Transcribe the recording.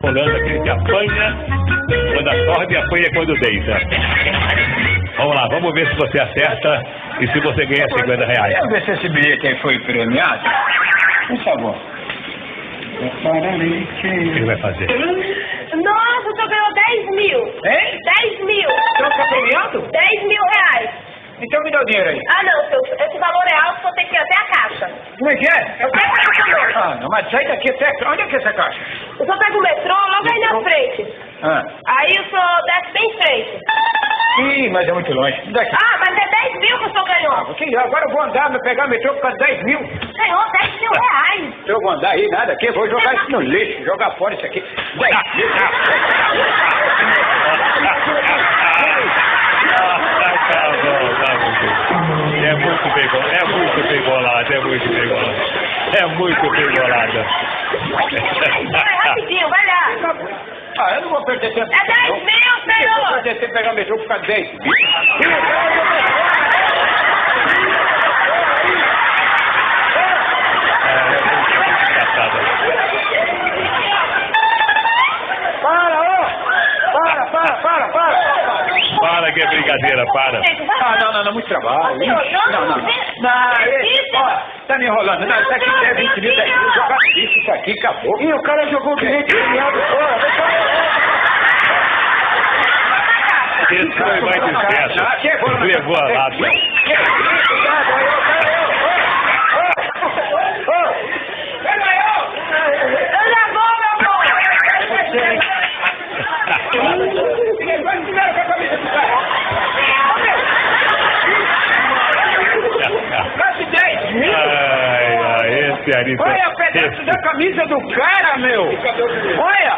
Rolando aquele que apanha quando acorda e apanha quando deita. Vamos lá, vamos ver se você acerta e se você ganha R$50. Quero ver se esse bilhete aí foi premiado. Por favor. O que ele vai fazer? Nossa, o senhor ganhou 10 mil. Hein? 10 mil. O senhor tá premiado? 10 mil reais. Então me dá o dinheiro aí. Ah, não, senhor. Esse valor é alto, o senhor tem que ir até a caixa. Como é que é? Eu quero pagar o senhor. Ah, não, mas sai daqui até... Onde é que é essa caixa? O senhor pega o metrô logo aí na frente. Ah. Aí o senhor desce bem em frente. Ih, mas é muito longe. Daqui. Ah, mas é 10 mil que o senhor ganhou. Agora eu vou andar, vou pegar o metrô por causa de 10 mil. Ganhou 10 mil reais. Eu vou andar aí, nada aqui, vou jogar isso no lixo, jogar fora isso aqui. 10 mil. É muito bem bolado, é muito bem bolado. É muito bem bolado. Vai rapidinho, vai lá. Ah, eu não vou perder tempo. É 10 mil, Eu vou senhor. perder tempo pegar o metrô por causa de 10 mil. Para que é brincadeira, para. Ah, não, muito trabalho. Não, ó, tá me enrolando. Não, isso aqui é 20 mil, 10 mil, jogar isso aqui, acabou. E o cara jogou o bilhete premiado fora. Esse foi mais disperso. Levou a lata. Eu já vou, meu amor. Quase 10 mil. Esse Ari. Olha o pedaço da camisa do cara, meu. Olha.